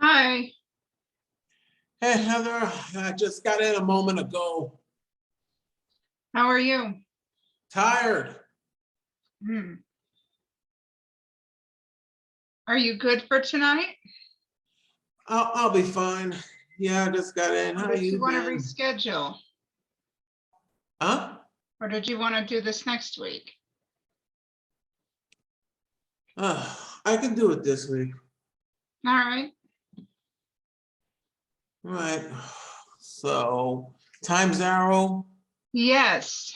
Hi, Hey, Heather, I just got in a moment ago. how are you? Tired. Hmm. Are you good for tonight? I'll be fine. Yeah, I just got in. Or How did you you want to been? reschedule? Huh? Or did you want to do this next week? I can do it this week. All right. Right. So, time's arrow. Yes.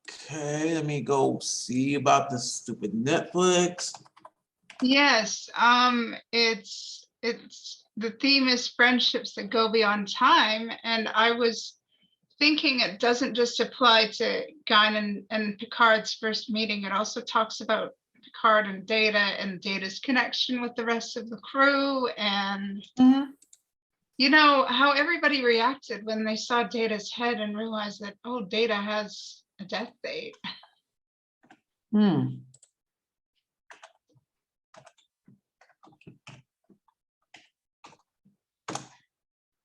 Okay, let me go see about this stupid Netflix. Yes. It's the theme is friendships that go beyond time. And I was thinking it doesn't just apply to Guinan and Picard's first meeting. It also talks about Picard and Data and Data's connection with the rest of the crew and you know how everybody reacted when they saw Data's head and realized that, oh, Data has a death date. Hmm.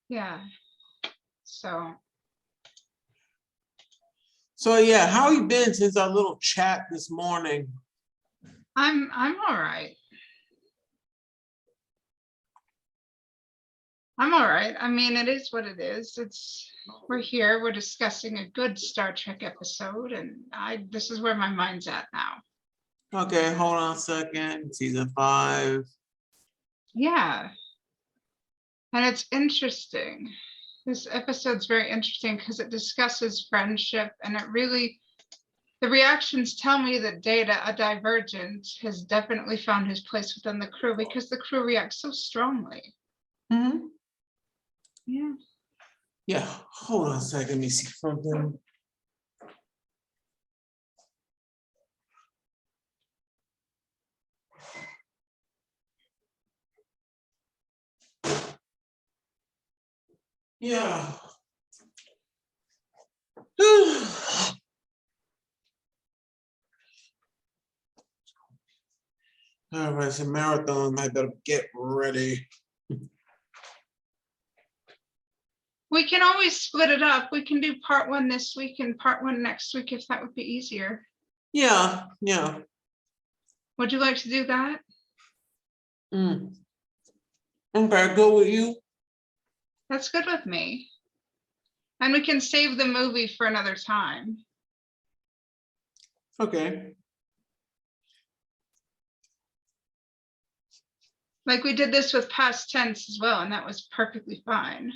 Yeah. So So yeah, how you been since our little chat this morning? I'm all right. I'm all right. I mean, it is what it is. We're here, we're discussing a good Star Trek episode, and this is where my mind's at now. Okay, hold on a second. Season 5. Yeah. And it's interesting. This episode's very interesting because it discusses friendship and the reactions tell me that Data, a divergent, has definitely found his place within the crew because the crew reacts so strongly. Mm-hmm. Yeah. Yeah, hold on a second. Let me see something. Yeah. All right, it's a marathon. I better get ready. We can always split it up. We can do part 1 this week and part 1 next week if that would be easier. Yeah. Would you like to do that? Okay, go with you. That's good with me. And we can save the movie for another time. Okay. Like we did this with past tense as well, and that was perfectly fine.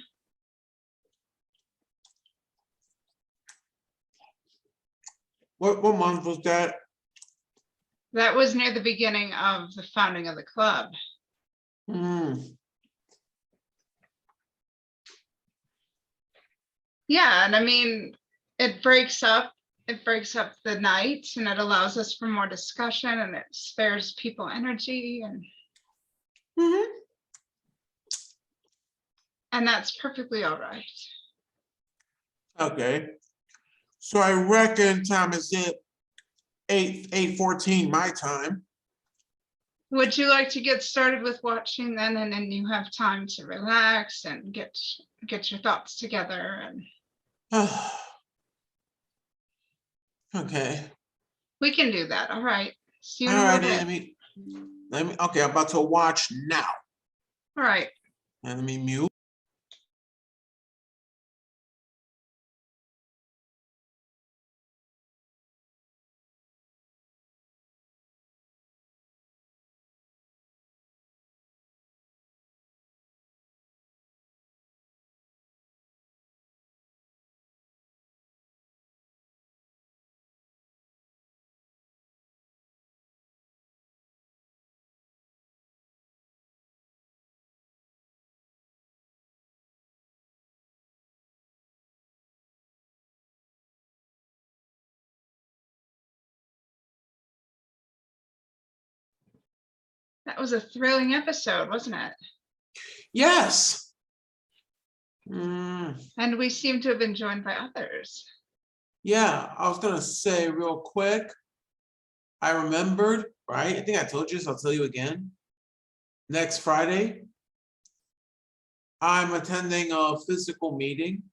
What month was that? That was near the beginning of the founding of the club. Yeah, and I mean, it breaks up the night and it allows us for more discussion and it spares people energy and that's perfectly all right. Okay. So I reckon time is it 8:14 my time. Would you like to get started with watching then, and then you have time to relax and get your thoughts together? And Okay. we can do that. All right. See you in All a right, little then bit. let me okay, I'm about to watch now. All right. And let me mute. That was a thrilling episode, wasn't it? Yes. And we seem to have been joined by others. Yeah, I was gonna say real quick. I remembered, right? I think I told you, so I'll tell you again. Next Friday, I'm attending a physical meeting,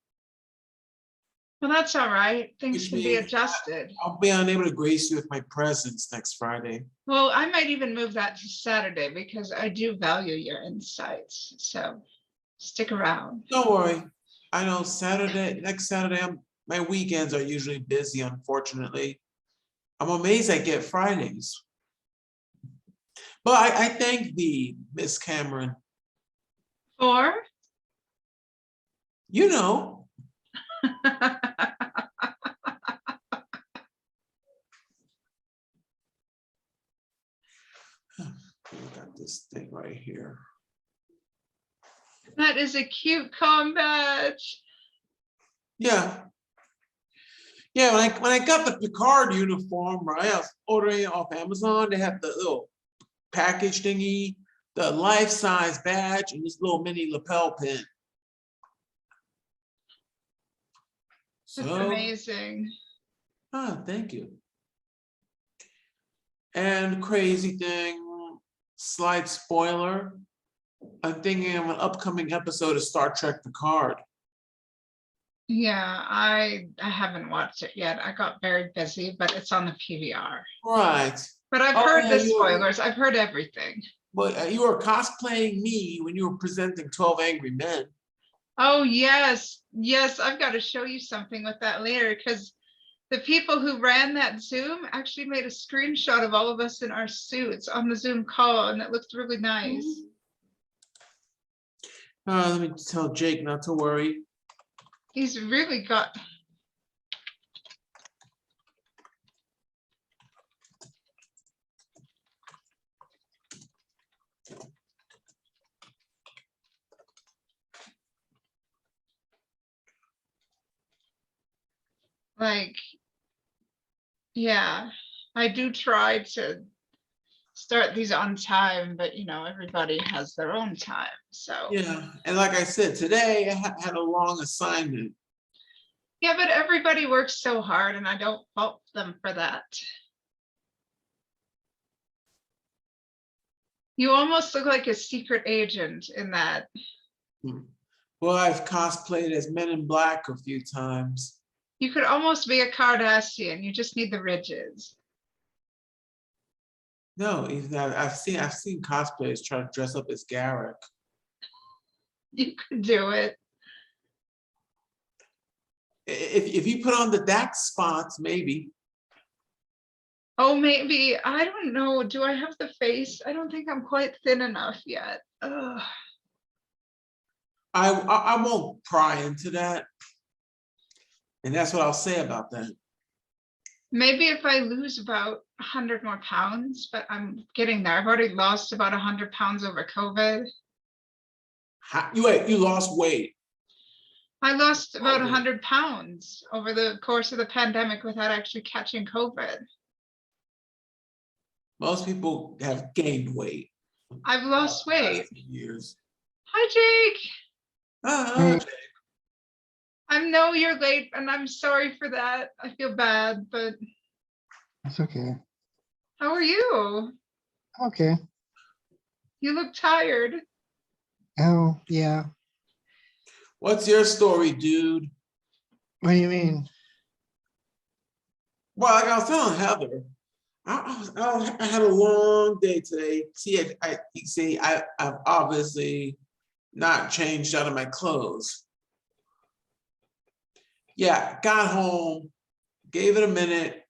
Well, that's all right. Things which can be means adjusted. I'll be unable to grace you with my presence next Friday. Well, I might even move that to Saturday because I do value your insights. So stick around. Don't worry. I know next Saturday, my weekends are usually busy, unfortunately. I'm amazed I get Fridays. But I thank thee, Miss Cameron. Or You know, we got this thing right here. that is a cute com badge. Yeah. Yeah, when I got the Picard uniform, right? I was ordering it off Amazon. They have the little package thingy, the life-size badge, and this little mini lapel pin. That's So, amazing. thank you. And crazy thing, slight spoiler, I'm thinking of an upcoming episode of Star Trek Picard. Yeah, I haven't watched it yet. I got very busy, but it's on the PVR. Right. But I've Oh, heard yeah, the spoilers. I've heard everything. But you were cosplaying me when you were presenting 12 Angry Men. Oh, yes. Yes, I've got to show you something with that later because the people who ran that Zoom actually made a screenshot of all of us in our suits on the Zoom call, and it looked really nice. Let me tell Jake not to worry. He's really got. Like, yeah, I do try to start these on time, but you know, everybody has their own time. So Yeah, and like I said, today I had a long assignment. yeah, but everybody works so hard and I don't fault them for that. You almost look like a secret agent in that. Well, I've cosplayed as Men in Black a few times. You could almost be a Kardashian. You just need the ridges. No, even I've seen cosplayers try to dress up as Garrick. You could do it. If you put on the Dax spots, maybe. Oh, maybe. I don't know. Do I have the face? I don't think I'm quite thin enough yet. Ugh. I won't pry into that. And that's what I'll say about that. Maybe if I lose about 100 more pounds, but I'm getting there. I've already lost about 100 pounds over COVID. You lost weight. I lost about 100 pounds over the course of the pandemic without actually catching COVID. Most people have gained weight. I've lost weight. Years. Hi, Jake. Hey. Jake. I know you're late and I'm sorry for that. I feel bad, but It's okay. how are you? Okay. You look tired. Oh, yeah. What's your story, dude? What do you mean? Well, like I was telling Heather, I had a long day today. I've obviously not changed out of my clothes. Yeah, got home, gave it a minute,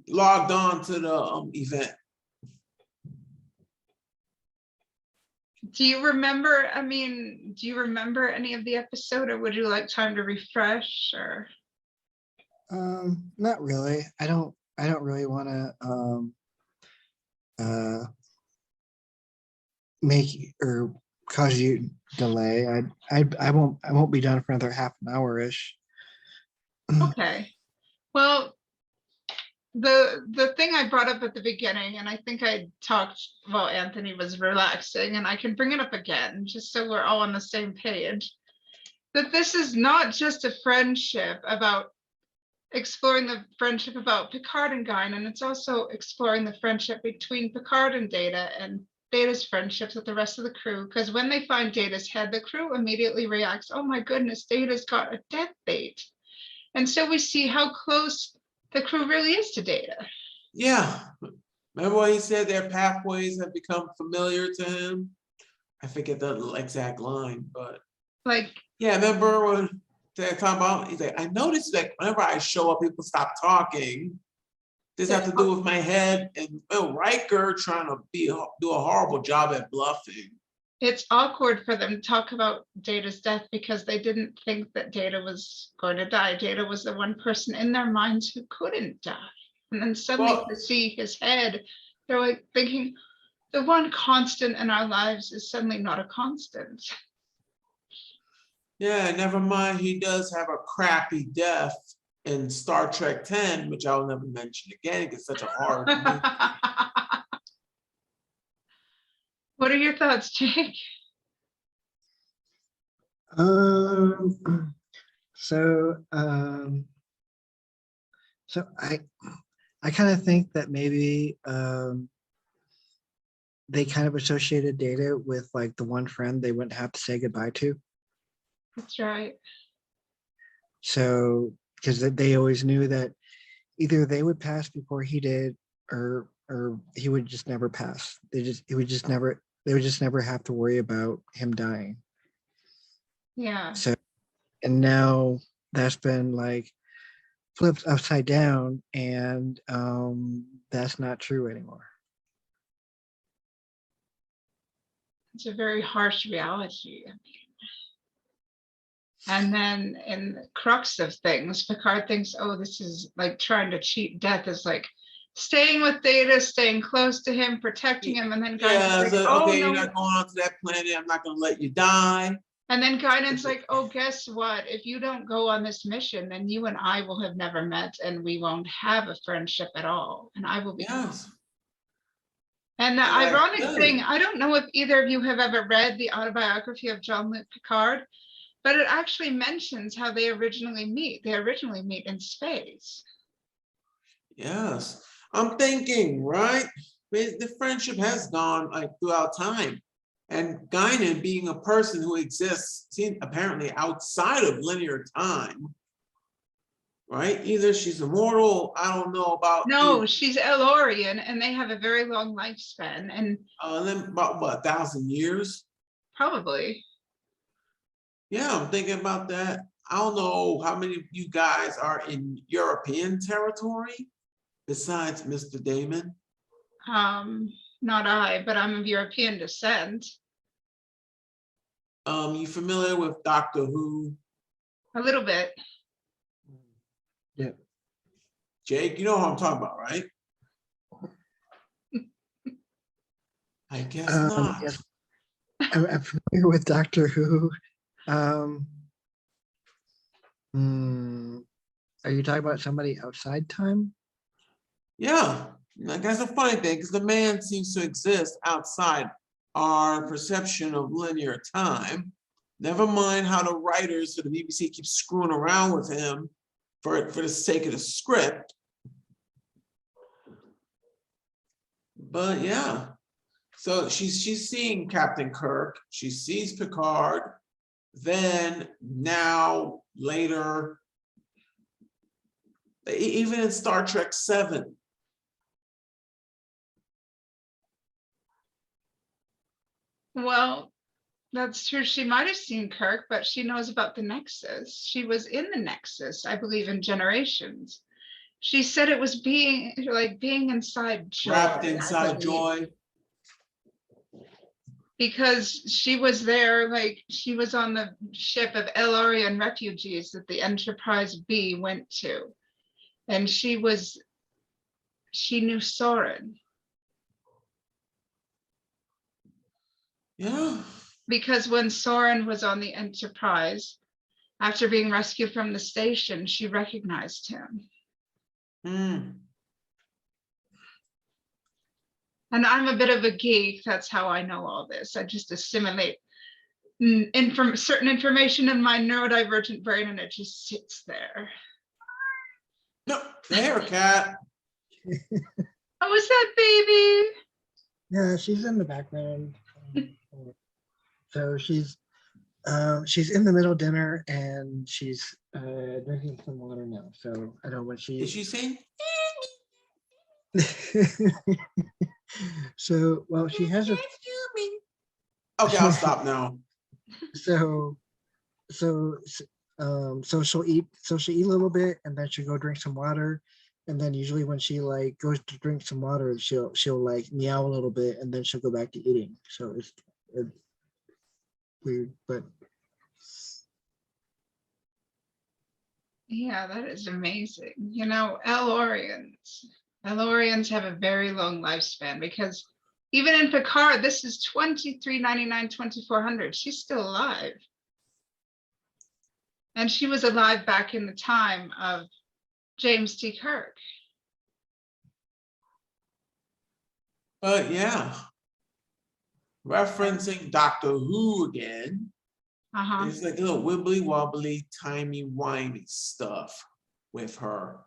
logged on to the event. Do you remember, do you remember any of the episode or would you like time to refresh or? Not really. I don't really want to make or cause you delay. I won't be done for another half an hour-ish. Okay. Well, the thing I brought up at the beginning, and I think I talked while Anthony was relaxing, and I can bring it up again just so we're all on the same page, that this is not just a friendship about exploring the friendship about Picard and Guinan, and it's also exploring the friendship between Picard and Data and Data's friendships with the rest of the crew, because when they find Data's head, the crew immediately reacts, oh my goodness, Data's got a death bait. And so we see how close the crew really is to Data. Yeah. Remember what he said, their pathways have become familiar to him? I forget the exact line, but Like, yeah, remember when they talk about, he's like, I noticed that whenever I show up, people stop talking. This has to do with my head and Riker trying to do a horrible job at bluffing. it's awkward for them to talk about Data's death because they didn't think that Data was going to die. Data was the one person in their minds who couldn't die. And then suddenly Well, to see his head, they're like thinking the one constant in our lives is suddenly not a constant. yeah, never mind. He does have a crappy death in Star Trek 10, which I'll never mention again. It's such a horror movie. What are your thoughts, Jake? So so I kind of think that maybe they kind of associated Data with like the one friend they wouldn't have to say goodbye to. That's right. So because they always knew that either they would pass before he did, or he would just never pass. They would just never have to worry about him dying. Yeah. So, and now that's been like flipped upside down, and that's not true anymore. It's a very harsh reality. And then in the crux of things, Picard thinks, oh, this is like trying to cheat death, is like staying with Data, staying close to him, protecting him, and then Yeah, Guinan's like, so, oh, okay, no. you're not going onto that planet. I'm not going to let you die. And then Guinan's like, oh, guess what? If you don't go on this mission, then you and I will have never met, and we won't have a friendship at all. And I will be. Yes. And the Yeah, ironic good. thing, I don't know if either of you have ever read the autobiography of Jean-Luc Picard, but it actually mentions how they originally meet. They originally meet in space. Yes. I'm thinking, right? The friendship has gone like throughout time. And Guinan being a person who exists, apparently outside of linear time, right? Either she's immortal, I don't know about. No, she's Elorian, and they have a very long lifespan, and then about what, 1,000 years? probably. Yeah, I'm thinking about that. I don't know how many of you guys are in European territory besides Mr. Damon. Not I, but I'm of European descent. You familiar with Doctor Who? A little bit. Yeah. Jake, you know what I'm talking about, right? I guess not. Yes. I'm familiar with Doctor Who. Are you talking about somebody outside time? Yeah, like that's a funny thing because the man seems to exist outside our perception of linear time. Never mind how the writers for the BBC keep screwing around with him for the sake of the script. But yeah, so she's seeing Captain Kirk, she sees Picard, then now later, even in Star Trek 7. Well, that's true. She might have seen Kirk, but she knows about the Nexus. She was in the Nexus, I believe, in Generations. She said it was being inside Joy. Wrapped inside Joy. Because she was there, like she was on the ship of Elorian refugees that the Enterprise B went to. And she knew Soren. Yeah. Because when Soren was on the Enterprise, after being rescued from the station, she recognized him. And I'm a bit of a geek. That's how I know all this. I just assimilate certain information in my neurodivergent brain, and it just sits there. No, there, cat. Oh, was that baby? Yeah, she's in the background. So she's in the middle of dinner and she's drinking some water now. So I don't know what Is she. she saying? So well, she has a. Okay, I'll stop now. So so so she'll eat a little bit and then she'll go drink some water, and then usually when she like goes to drink some water she'll like meow a little bit and then she'll go back to eating. So it's weird, but Yeah, that is amazing. You know, Elorians have a very long lifespan because even in Picard, this is 2399, 2400. She's still alive. And she was alive back in the time of James T. Kirk. But yeah, referencing Doctor Who again. Uh-huh. It's like a little wibbly wobbly, timey wimey stuff with her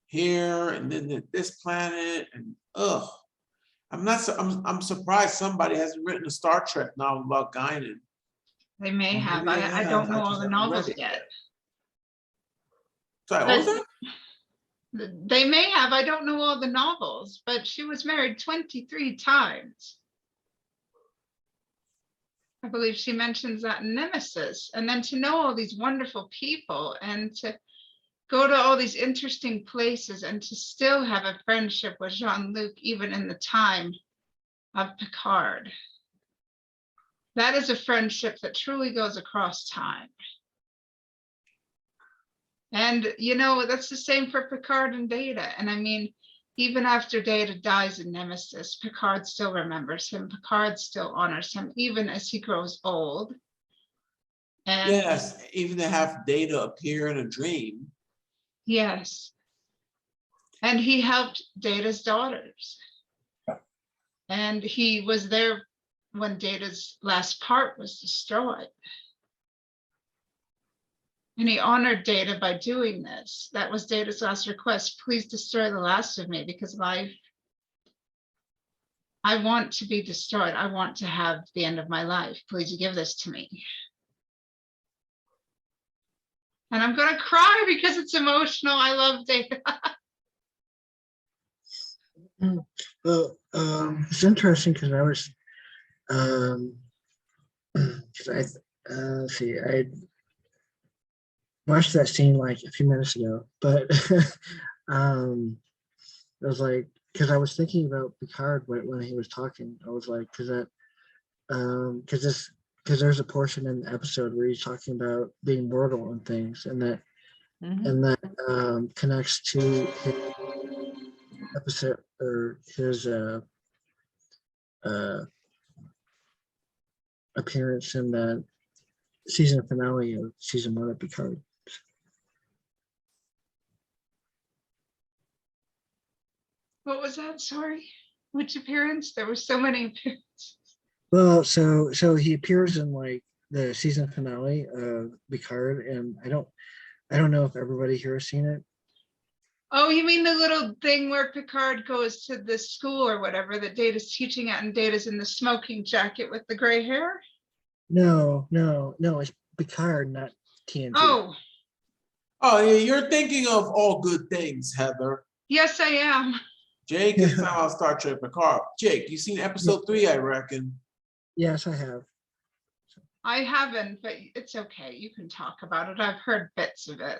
here and then this planet and I'm surprised somebody hasn't written a Star Trek novel about Guinan. They may Or have. maybe they I have, don't know I all just the haven't read novels it yet. Sorry, what was But that? they may have. I don't know all the novels, but she was married 23 times. I believe she mentions that in Nemesis. And then to know all these wonderful people and to go to all these interesting places and to still have a friendship with Jean-Luc, even in the time of Picard. That is a friendship that truly goes across time. And, you know, that's the same for Picard and Data. And I mean, even after Data dies in Nemesis, Picard still remembers him. Picard still honors him, even as he grows old. And Yes, even to have Data appear in a dream. yes. And he helped Data's daughters. And he was there when Data's last part was destroyed. And he honored Data by doing this. That was Data's last request. Please destroy the last of me because I want to be destroyed. I want to have the end of my life. Please give this to me. And I'm going to cry because it's emotional. I love Data. well, it's interesting because I was because let's see, I watched that scene like a few minutes ago, but it was like because I was thinking about Picard when he was talking. I was like, because there's a portion in the episode where he's talking about being mortal and things, and that connects to his episode or his uh, appearance in the season finale of season 1 of Picard. What was that? Sorry. Which appearance? There were so many appearances. Well, so he appears in like the season finale of Picard, and I don't know if everybody here has seen it. Oh, you mean the little thing where Picard goes to the school or whatever that Data's teaching at, and Data's in the smoking jacket with the gray hair? No, it's Picard, not TNG. Oh. Oh, yeah, you're thinking of All Good Things, Heather. Yes, I am. Jake is talking about Star Trek Picard. Jake, you seen episode 3, I reckon. Yes, I have. I haven't, but it's okay. You can talk about it. I've heard bits of it.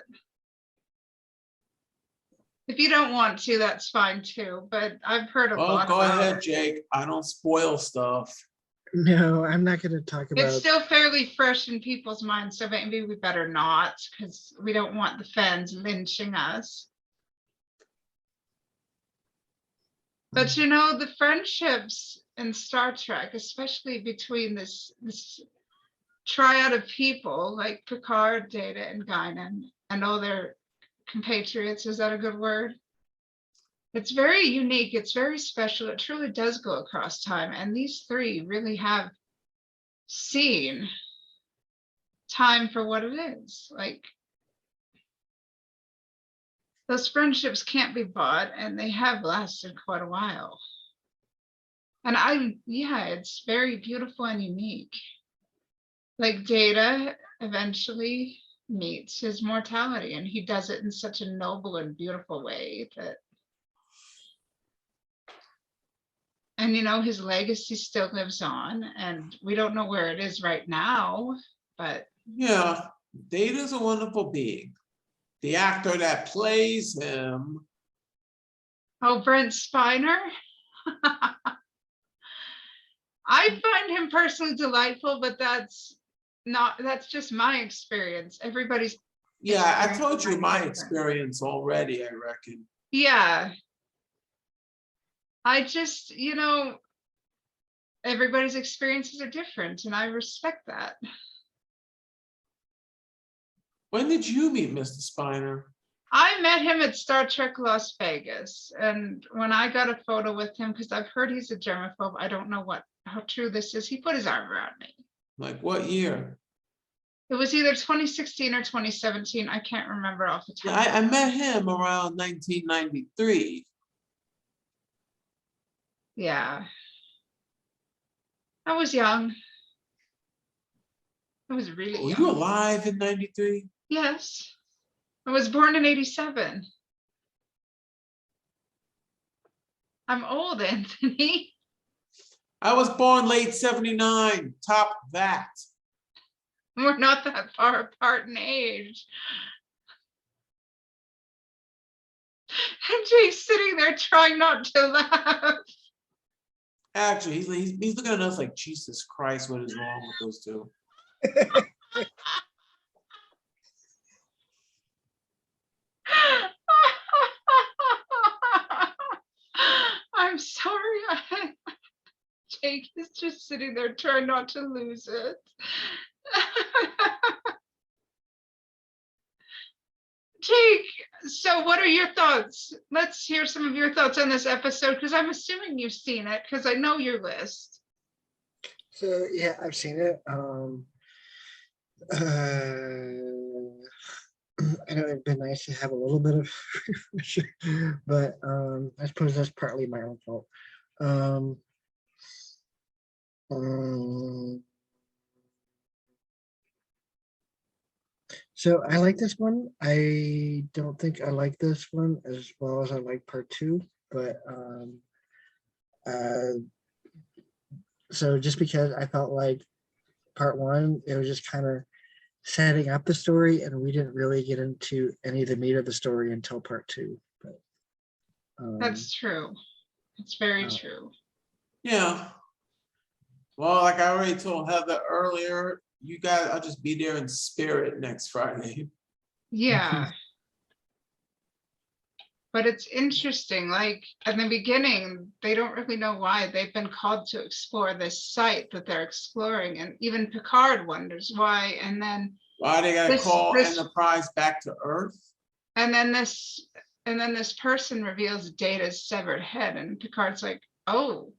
If you don't want to, that's fine too, but I've heard a lot Go about ahead, it. Jake. I don't spoil stuff. No, I'm not going to talk about. It's still fairly fresh in people's minds, so maybe we better not, because we don't want the fans lynching us. But you know, the friendships in Star Trek, especially between this triad of people like Picard, Data, and Guinan, and all their compatriots, is that a good word? It's very unique. It's very special. It truly does go across time. And these three really have seen time for what it is. Like, those friendships can't be bought, and they have lasted quite a while. And yeah, it's very beautiful and unique. Like Data eventually meets his mortality, and he does it in such a noble and beautiful way that, and his legacy still lives on, and we don't know where it is right now, but Yeah, Data's a wonderful being. The actor that plays him. oh, Brent Spiner. I find him personally delightful, but that's just my experience. Everybody's Yeah, I experience told you might be my different. experience already, I reckon. Yeah. I just, everybody's experiences are different, and I respect that. When did you meet Mr. Spiner? I met him at Star Trek Las Vegas, and when I got a photo with him, because I've heard he's a germaphobe, I don't know how true this is. He put his arm around me. Like what year? It was either 2016 or 2017. I can't remember off the top. Yeah, I met him around 1993. Yeah. I was young. I was really Were young. you alive in 93? Yes. I was born in 87. I'm old, Anthony. I was born late 79. Top that. We're not that far apart in age. And Jake's sitting there trying not to laugh. Actually, he's looking at us like, Jesus Christ, what is wrong with those two? I'm sorry. Jake is just sitting there trying not to lose it. Jake, so what are your thoughts? Let's hear some of your thoughts on this episode, because I'm assuming you've seen it, because I know your list. So yeah, I've seen it. I know it'd been nice to have a little bit of but I suppose that's partly my own fault. So I like this one. I don't think I like this one as well as I like part 2, but so just because I felt like part 1, it was just kind of setting up the story, and we didn't really get into any of the meat of the story until part 2. But That's true. It's very true. Yeah. Well, like I already told Heather earlier, you guys, I'll just be there in spirit next Friday. Yeah. But it's interesting, like at the beginning, they don't really know why they've been called to explore this site that they're exploring. And even Picard wonders why. And then Why they gotta call Enterprise back to Earth? And then this person reveals Data's severed head, and Picard's like, oh,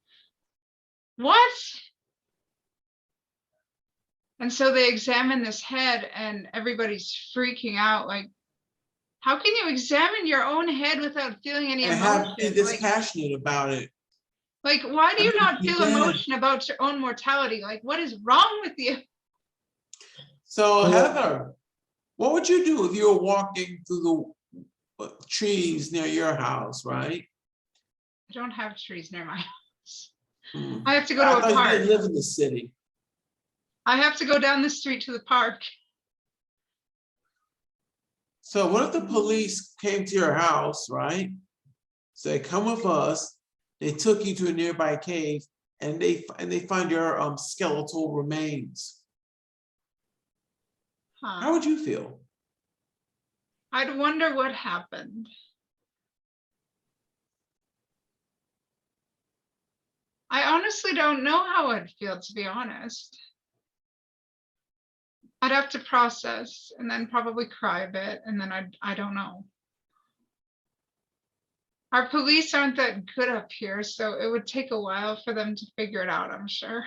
what? And so they examine this head, and everybody's freaking out, like, how can you examine your own head without feeling any emotion? Have be this passionate about it. Like, why do you not feel emotion about your own mortality? Like, what is wrong with you? So Heather, what would you do if you were walking through the trees near your house, right? I don't have trees near my house. Hmm. I have to go to a park. You didn't live in the city. I have to go down the street to the park. So what if the police came to your house, right? Say, come with us. They took you to a nearby cave, and they find your skeletal remains. Huh. How would you feel? I'd wonder what happened. I honestly don't know how I'd feel, to be honest. I'd have to process and then probably cry a bit, and then I don't know. Our police aren't that good up here, so it would take a while for them to figure it out, I'm sure.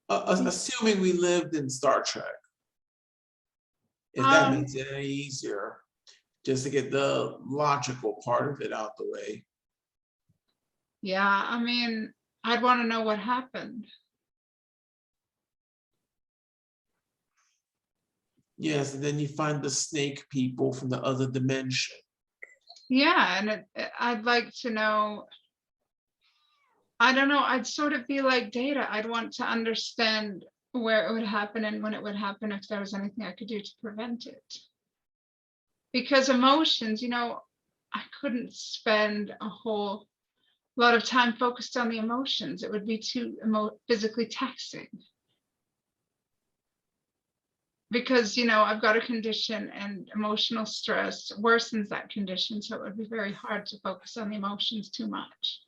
Assuming we lived in Star Trek, if that makes it any easier. just to get the logical part of it out the way. Yeah, I mean, I'd want to know what happened. Yes, and then you find the snake people from the other dimension. Yeah, and I'd like to know, I don't know, I'd sort of be like Data. I'd want to understand where it would happen and when it would happen, if there was anything I could do to prevent it. Because emotions, you know, I couldn't spend a whole lot of time focused on the emotions. It would be too physically taxing. Because, you know, I've got a condition and emotional stress worsens that condition. So it would be very hard to focus on the emotions too much.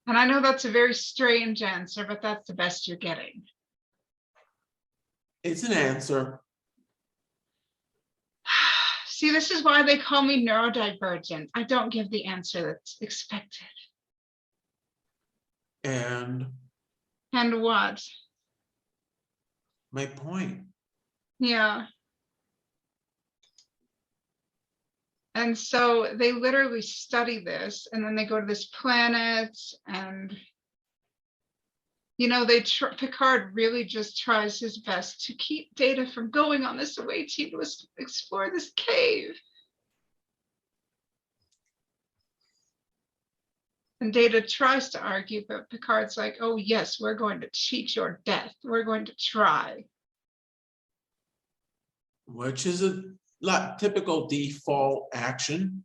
And I know that's a very strange answer, but that's the best you're getting. It's an answer. See, this is why they call me neurodivergent. I don't give the answer that's expected. And what? my point. Yeah. And so they literally study this, and then they go to this planet, and you know, Picard really just tries his best to keep Data from going on this away team to explore this cave. And Data tries to argue, but Picard's like, oh yes, we're going to cheat your death. We're going to try. Which is a typical default action.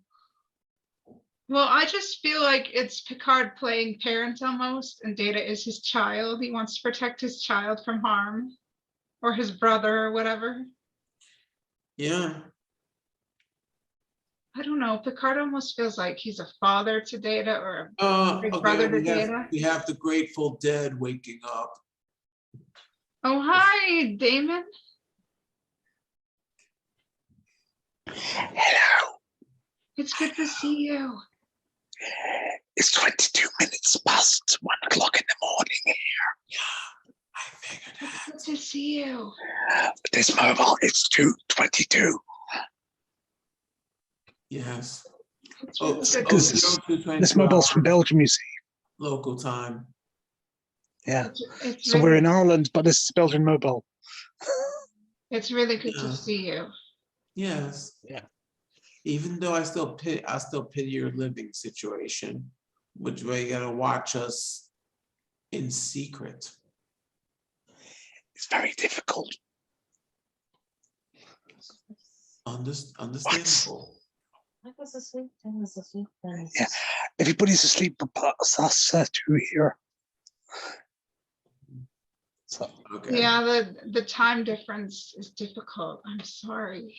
Well, I just feel like it's Picard playing parent almost, and Data is his child. He wants to protect his child from harm, or his brother or whatever. Yeah. I don't know. Picard almost feels like he's a father to Data, or a big brother to Data. We have the Grateful Dead waking up. Oh, hi, Damon. Hello. It's good to see you. It's 22 minutes past 1 o'clock in the morning here. Yeah, I figured It's that. good to see you. This mobile, it's 2:22. Yes. It's Oh, really good. This mobile's from Belgium, you see. Local time. Yeah. It's So we're in Ireland, but this is Belgian mobile. It's really good to see you. Yes. Yeah. Even though I still pity your living situation, which way you gotta watch us in secret. It's very difficult. Understandable. I was asleep, I was asleep. Yeah. Everybody's asleep but us two here. So Okay. Yeah, the time difference is difficult. I'm sorry.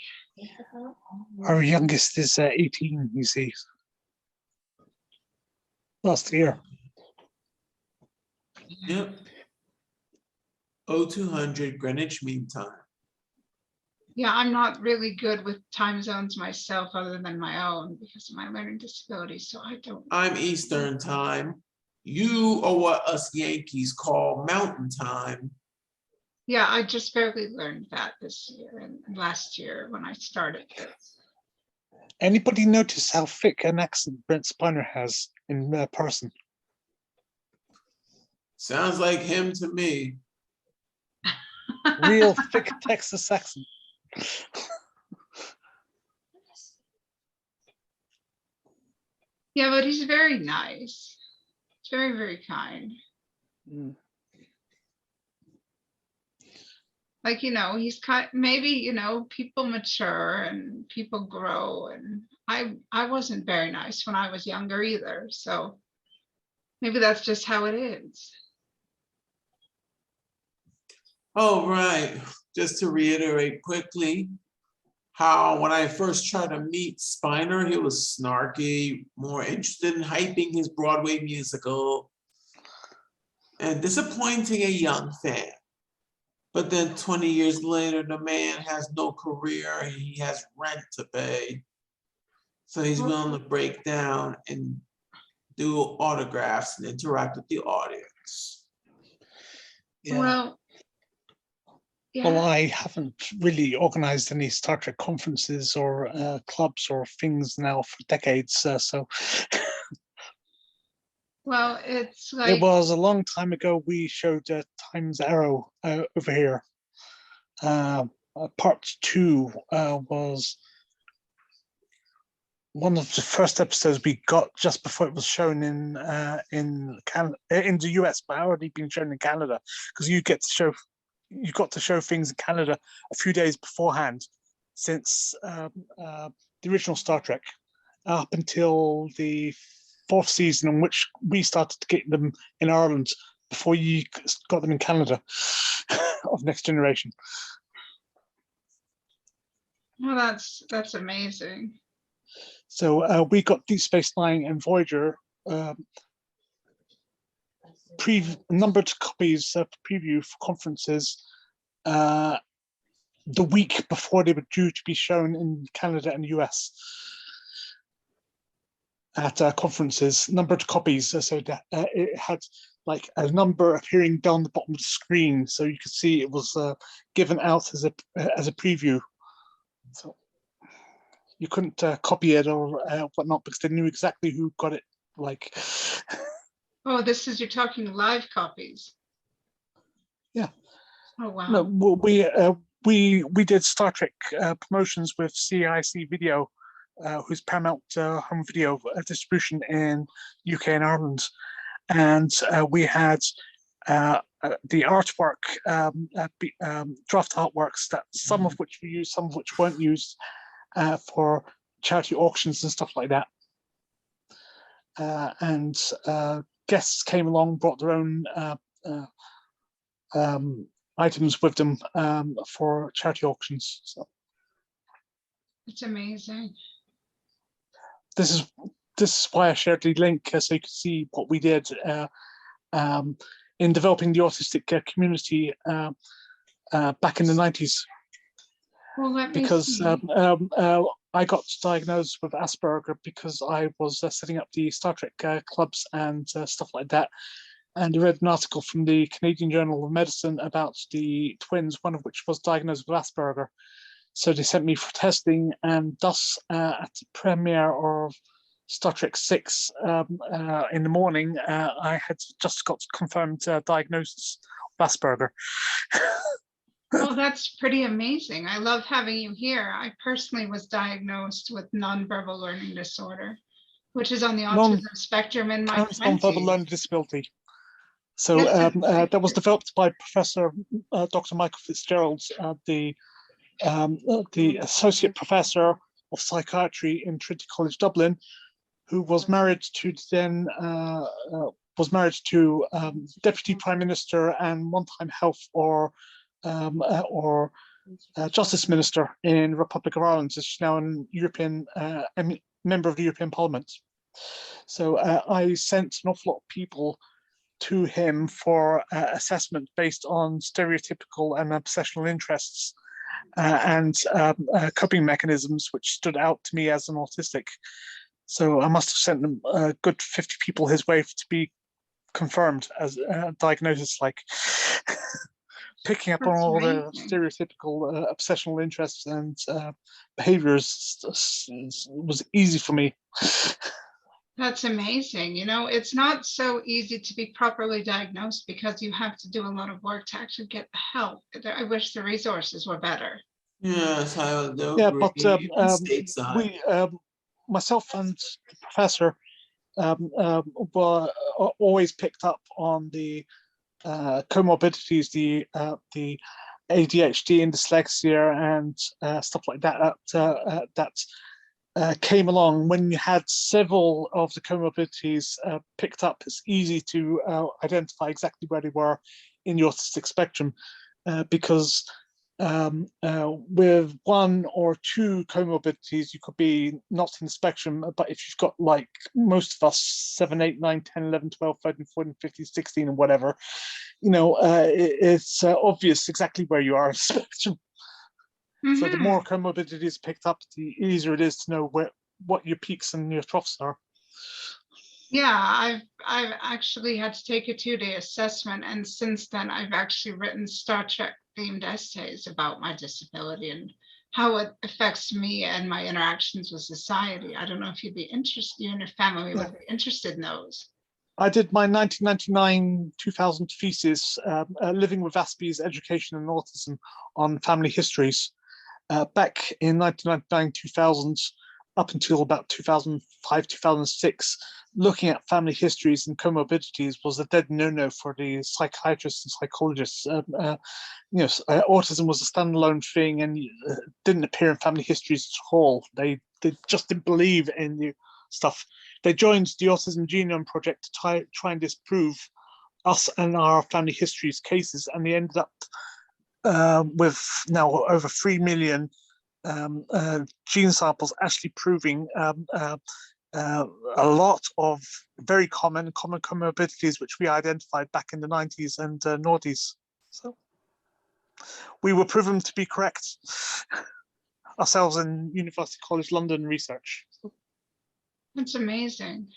our youngest is 18, you see. Last year. Yep. 0200 Greenwich Mean Time. Yeah, I'm not really good with time zones myself, other than my own, because of my learning disability. So I don't. I'm Eastern Time. You are what us Yankees call Mountain Time. Yeah, I just barely learned that this year and last year when I started this. Anybody notice how thick an accent Brent Spiner has in person? Sounds like him to me. Real thick Texas accent. Yeah, but he's very nice. He's very, very kind. Mm. Like, you know, he's kind, maybe, you know, people mature and people grow, and I wasn't very nice when I was younger either. So maybe that's just how it is. Oh, right. Just to reiterate quickly, how when I first tried to meet Spiner, he was snarky, more interested in hyping his Broadway musical, and disappointing a young fan. But then 20 years later, the man has no career and he has rent to pay. So he's willing to break down and do autographs and interact with the audience. Yeah. Well, Well, Yeah. I haven't really organized any Star Trek conferences or clubs or things now for decades. So Well, it's it like, was a long time ago we showed Time's Arrow over here. Part 2 was one of the first episodes we got just before it was shown in the US, but already been shown in Canada, because you got to show things in Canada a few days beforehand, since the original Star Trek up until the 4th season, in which we started to get them in Ireland before you got them in Canada of Next Generation. well, that's amazing. So we got Deep Space Nine and Voyager numbered copies of preview for conferences the week before they were due to be shown in Canada and US at conferences. Numbered copies, so that it had like a number appearing down the bottom of the screen, so you could see it was given out as a preview. So you couldn't copy it or whatnot, because they knew exactly who got it. Like, Oh, you're talking live copies. yeah. Oh, wow. No, we did Star Trek promotions with CIC Video, who's Paramount home video distribution in UK and Ireland, and we had the artwork, draft artworks, that some of which we used, some of which weren't used, for charity auctions and stuff like that. And guests came along, brought their own items with them for charity auctions. So It's amazing. this is why I shared the link, so you can see what we did in developing the autistic community back in the 90s. Well, let me Because see. I got diagnosed with Asperger because I was setting up the Star Trek clubs and stuff like that. And I read an article from the Canadian Journal of Medicine about the twins, one of which was diagnosed with Asperger. So they sent me for testing, and thus at the premiere of Star Trek 6 in the morning, I had just got confirmed diagnosis of Asperger. Well, that's pretty amazing. I love having you here. I personally was diagnosed with nonverbal learning disorder, which is on the autism spectrum in my Non-verbal 20s. learning disability. So Yes, that was developed by Professor Dr. Michael Fitzgerald, the Associate Professor of Psychiatry in Trinity College Dublin, who was married to Deputy Prime Minister and one-time Health or Justice Minister in Republic of Ireland. She's now an European member of the European Parliament. So I sent an awful lot of people to him for assessment based on stereotypical and obsessional interests and coping mechanisms which stood out to me as an autistic. So I must have sent them a good 50 people his way to be confirmed as diagnosis, like picking up on all the stereotypical obsessional interests and behaviors was easy for me. That's amazing. You know, it's not so easy to be properly diagnosed because you have to do a lot of work to actually get the help. I wish the resources were better. Yes, I do Yeah, agree. but Stateside. we, myself and the professor, were always picked up on the comorbidities, the ADHD and dyslexia and stuff like that that came along. When you had several of the comorbidities picked up, it's easy to identify exactly where they were in the autistic spectrum, because with one or two comorbidities, you could be not in the spectrum, but if you've got, like most of us, 7, 8, 9, 10, 11, 12, 13, 14, 15, 16, and whatever, you know, it's obvious exactly where you are in the spectrum. So the more comorbidities picked up, the easier it is to know what your peaks and your troughs are. Yeah, I've actually had to take a 2-day assessment, and since then I've actually written Star Trek themed essays about my disability and how it affects me and my interactions with society. I don't know if you'd be interested, you and your family would be interested in those. I did my 1999-2000 thesis, Living with Aspies, Education and Autism on Family Histories. Back in 1999-2000, up until about 2005-2006, looking at family histories and comorbidities was a dead no-no for the psychiatrists and psychologists. Autism was a standalone thing and didn't appear in family histories at all. They just didn't believe in the stuff. They joined the Autism Genome Project to try and disprove us and our family histories cases, and they ended up with now over 3 million gene samples actually proving a lot of very common comorbidities which we identified back in the 90s and noughties. So we were proven to be correct ourselves in University College London research. That's amazing.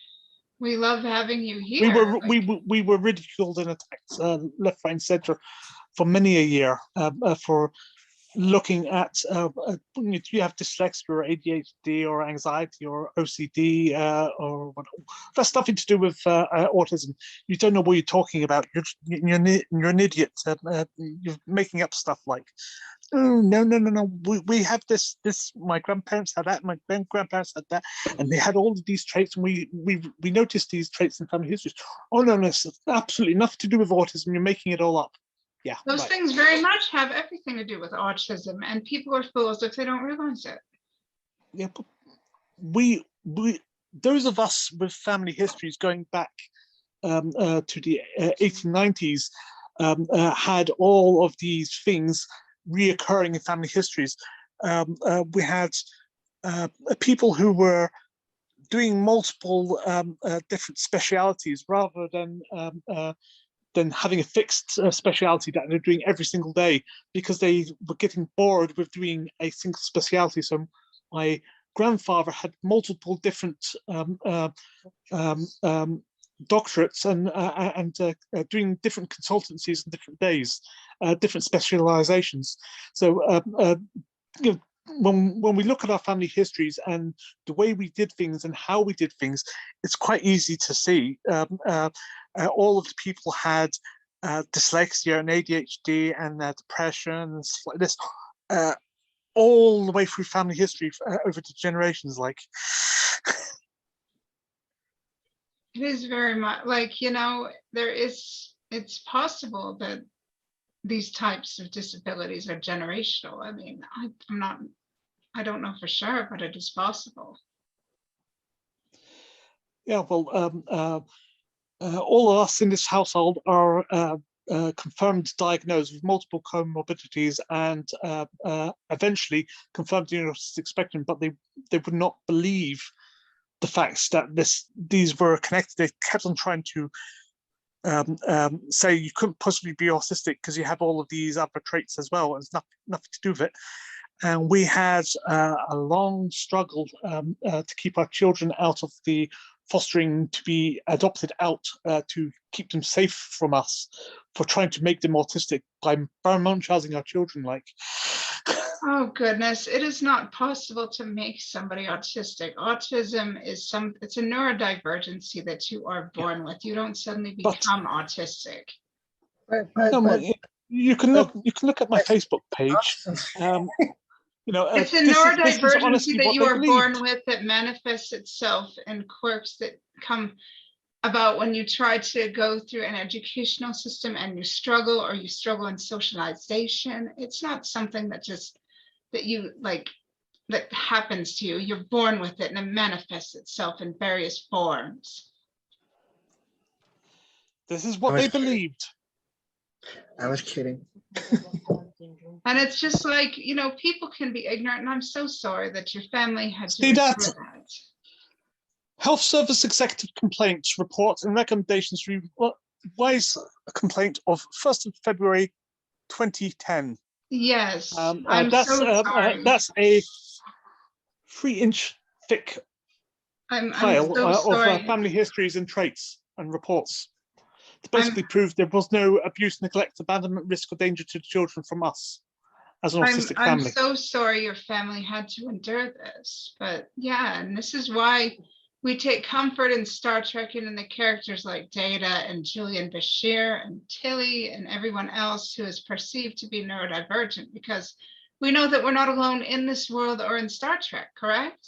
We love having you here. We were ridiculed and attacked left, right, and centre for many a year for looking at do you have dyslexia or ADHD or anxiety or OCD or what? That's nothing to do with autism. You don't know what you're talking about. You're an idiot. You're making up stuff like, oh, no. We have this. My grandparents had that. My grandparents had that, and they had all of these traits. And we noticed these traits in family histories. Oh no, it's absolutely nothing to do with autism. You're making it all up. Yeah, those right. things very much have everything to do with autism, and people are fools if they don't realize it. Yeah, but we those of us with family histories going back to the 1890s had all of these things reoccurring in family histories. We had people who were doing multiple different specialities rather than having a fixed speciality that they're doing every single day, because they were getting bored with doing a single speciality. So my grandfather had multiple different doctorates and doing different consultancies on different days, different specializations. So when we look at our family histories and the way we did things and how we did things, it's quite easy to see. All of the people had dyslexia and ADHD and depression and stuff like this, all the way through family history over the generations. Like, it is very much like, it's possible that these types of disabilities are generational. I mean, I don't know for sure, but it is possible. Yeah, well, all of us in this household are confirmed diagnosed with multiple comorbidities and eventually confirmed in the autistic spectrum, but they would not believe the facts that these were connected. They kept on trying to say you couldn't possibly be autistic because you have all of these other traits as well. It's nothing to do with it. And we had a long struggle to keep our children out of the fostering, to be adopted out, to keep them safe from us, for trying to make them autistic by paramounchazing our children. Like, oh goodness, it is not possible to make somebody autistic. Autism is it's a neurodivergency that you are born with. You don't suddenly become autistic. You can look at my Facebook page. It's a neurodivergency that you are born with that manifests itself in quirks that come about when you try to go through an educational system and you struggle in socialization. It's not something that happens to you. You're born with it and it manifests itself in various forms. This is what they believed. I was kidding. And it's just like, people can be ignorant, and I'm so sorry that your family had to See that? that. Health Service Executive Complaints Reports and Recommendations Revised Complaint of 1st of February 2010. Yes, that's a 3-inch thick file so of family histories and traits and reports. to basically prove there was no abuse, neglect, abandonment, risk, or danger to the children from us as an autistic I'm family. so sorry your family had to endure this, but yeah, and this is why we take comfort in Star Trek and in the characters like Data and Julian Bashir and Tilly and everyone else who is perceived to be neurodivergent, because we know that we're not alone in this world or in Star Trek, correct?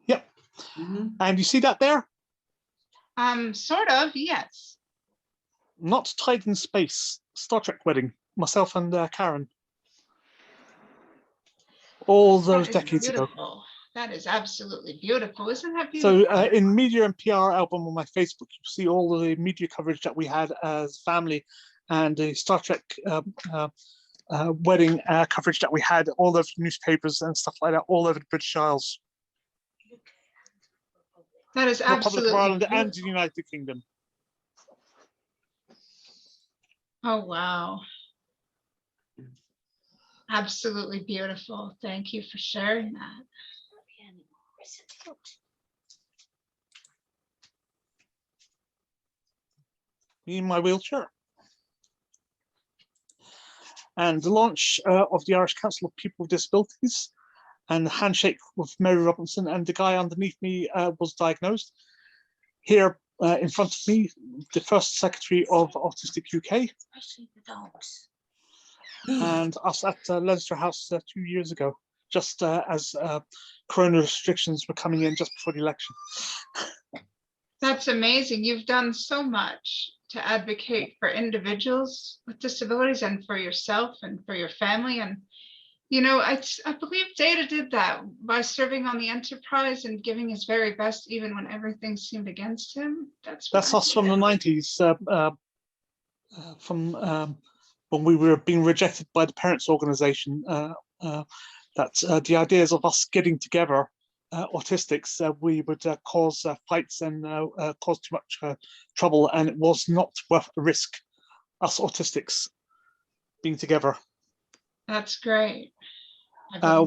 Yep. Mhm. And you see that there? Sort of, yes. Not tied in space. Star Trek wedding. Myself and Karen. All those That is decades ago. beautiful. That is absolutely beautiful. Isn't that beautiful? So in Media and PR album on my Facebook, you see all the media coverage that we had as family, and the Star Trek wedding coverage that we had all over newspapers and stuff like that, all over the British Isles, That is Republic absolutely of Ireland, beautiful. and the United Kingdom. Oh, wow. Absolutely beautiful. Thank you for sharing that. Me in my wheelchair. And the launch of the Irish Council of People with Disabilities, and the handshake with Mary Robinson, and the guy underneath me was diagnosed. Here in front of me, the first secretary of Autistic UK, Especially the dogs. and us at Leinster House 2 years ago, just as corona restrictions were coming in just before the election. That's amazing. You've done so much to advocate for individuals with disabilities and for yourself and for your family. And, you know, I believe Data did that by serving on the Enterprise and giving his very best, even when everything seemed against him. That's us from the 90s, from when we were being rejected by the parents' organisation. That the ideas of us getting together, autistics, we would cause fights and cause too much trouble, and it was not worth the risk, us autistics being together. That's great. I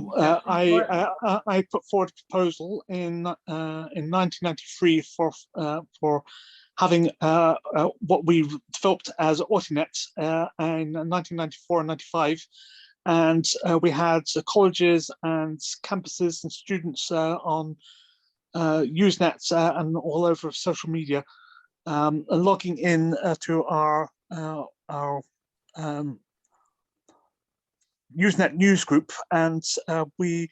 put forward a proposal in 1993 for having what we developed as Autinet in 1994 and 95. And we had colleges and campuses and students on Usenet and all over social media logging in to our Usenet news group, and we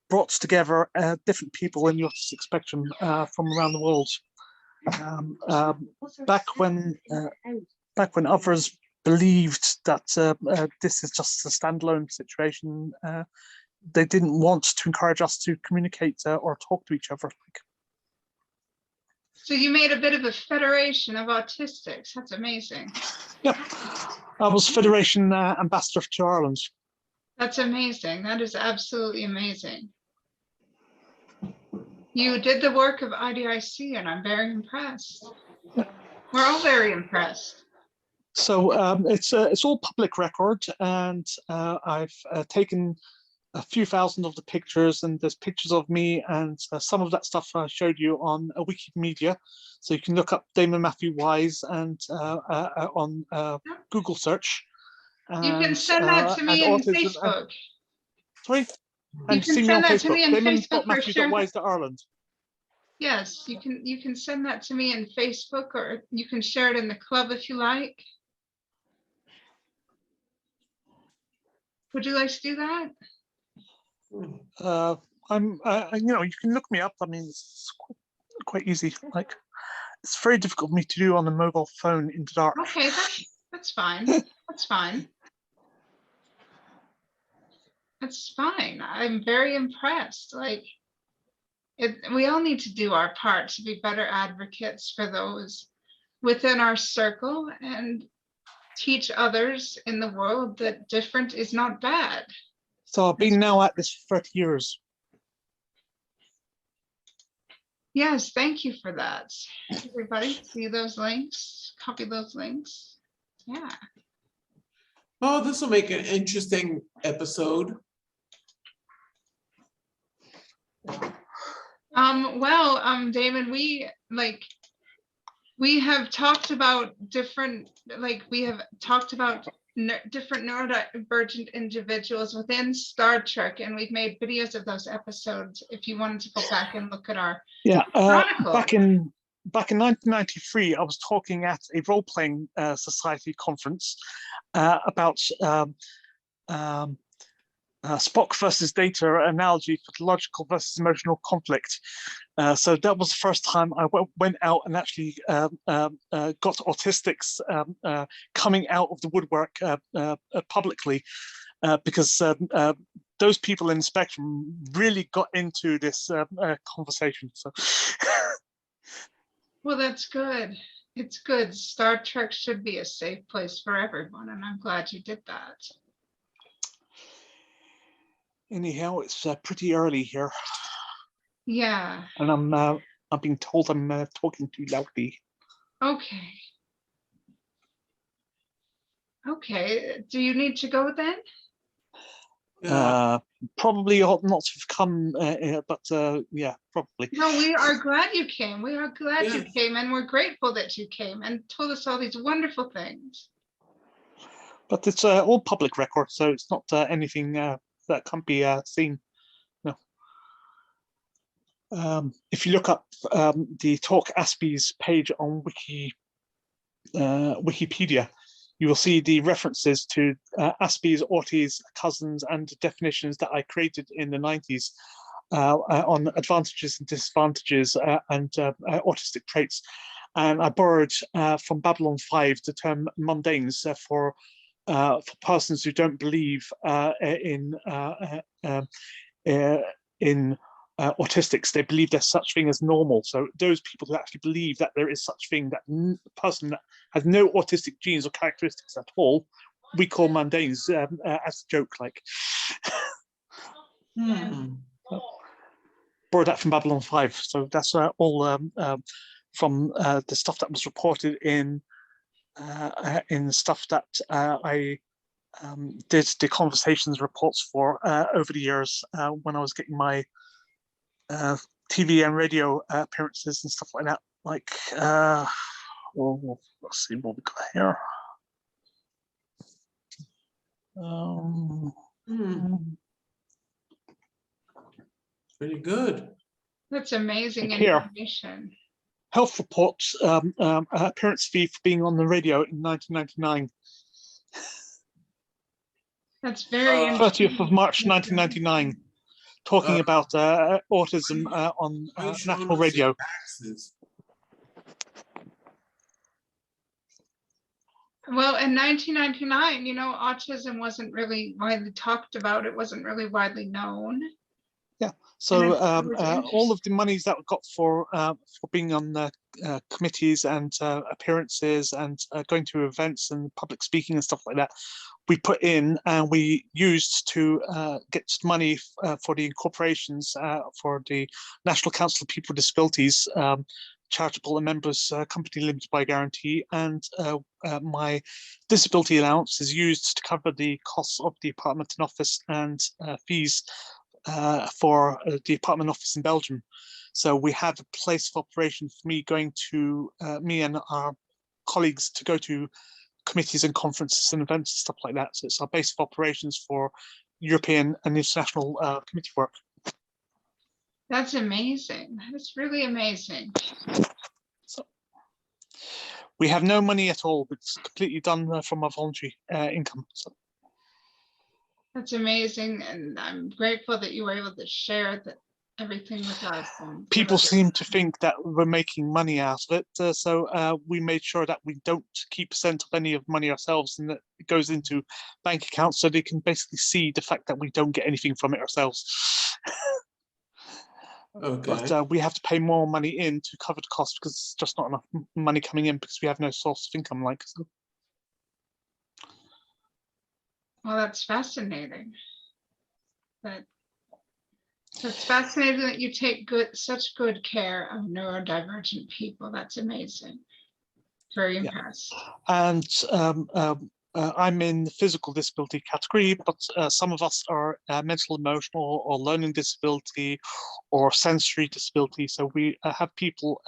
brought together different people in the autistic spectrum from around the world. Back when others believed that this is just a standalone situation, they didn't want to encourage us to communicate or talk to each other. So you made a bit of a federation of autistics. That's amazing. Yep, I was Federation Ambassador to Ireland. That's amazing. That is absolutely amazing. You did the work of IDIC, and I'm very impressed. We're all very impressed. So it's all public record, and I've taken a few thousand of the pictures, and there's pictures of me, and some of that stuff I showed you on Wikimedia. So you can look up Damon Matthew Wise and on Google search. You can send that to me in Facebook. Sorry? You And can see me send on that to Facebook, me in Facebook for sure. Damon.Matthew.Wise.Ireland. Yes, you can send that to me in Facebook, or you can share it in the club if you like. Would you like to do that? You can look me up. I mean, it's quite easy. Like, it's very difficult for me to do on a mobile phone in the dark. Okay, that's fine. That's fine. That's fine. I'm very impressed. Like, we all need to do our part to be better advocates for those within our circle and teach others in the world that different is not bad. So I've been now at this for 30 years. Yes, thank you for that. Everybody, see those links, copy those links. Yeah. Oh, this will make an interesting episode. Well, Damon, we we have talked about different, like we have talked about different neurodivergent individuals within Star Trek, and we've made videos of those episodes if you wanted to go back and look at our Chronicles. back in 1993, I was talking at a role-playing society conference about Spock versus Data analogy for logical versus emotional conflict. So that was the first time I went out and actually got autistics coming out of the woodwork publicly, because those people in the spectrum really got into this conversation. So. Well, that's good. It's good. Star Trek should be a safe place for everyone, and I'm glad you did that. Anyhow, it's pretty early here. Yeah. And I'm being told I'm talking too loudly. Okay. Okay. Do you need to go then? Probably ought not to have come, but yeah, probably. No, we are glad you came. We are glad you Yes. came, and we're grateful that you came and told us all these wonderful things. But it's all public record, so it's not anything that can't be seen. No. If you look up the Talk Aspies page on Wikipedia, you will see the references to Aspies, Ortiz, cousins, and definitions that I created in the 90s on advantages and disadvantages and autistic traits. And I borrowed from Babylon 5 the term mundanes for persons who don't believe in autistics. They believe there's such thing as normal. So those people who actually believe that there is such thing, that a person that has no autistic genes or characteristics at all, we call mundanes as a joke, like. Borrowed that from Babylon 5. So that's all from the stuff that was reported in stuff that I did the conversations reports for over the years when I was getting my TV and radio appearances and stuff like that. Like, well, let's see what we got here. Pretty good. That's amazing Here. information. Health reports, appearance fee for being on the radio in 1999. That's very 30th of March 1999. Talking about autism on national radio. Well, in 1999, you know, autism wasn't really widely talked about. It wasn't really widely known. Yeah, so all of the monies that we got for being on the committees and appearances and going to events and public speaking and stuff like that, we put in and we used to get money for the incorporations for the National Council of People with Disabilities, charitable and members company limited by guarantee, and my disability allowance is used to cover the costs of the apartment and office and fees for the apartment office in Belgium. So we had a place of operation for me going to me and our colleagues to go to committees and conferences and events and stuff like that. So it's our base of operations for European and international committee work. That's amazing. That's really amazing. So we have no money at all. It's completely done from our voluntary income. So. That's amazing, and I'm grateful that you were able to share everything with us. People seem to think that we're making money out of it, so we made sure that we don't keep a cent of any of money ourselves, and that it goes into bank accounts so they can basically see the fact that we don't get anything from it ourselves. Okay. But we have to pay more money in to cover the cost because it's just not enough money coming in because we have no source of income, like so. Well, that's fascinating. That's fascinating that you take such good care of neurodivergent people. That's amazing. Very impressed. And I'm in the physical disability category, but some of us are mental, emotional, or learning disability, or sensory disability. So we have people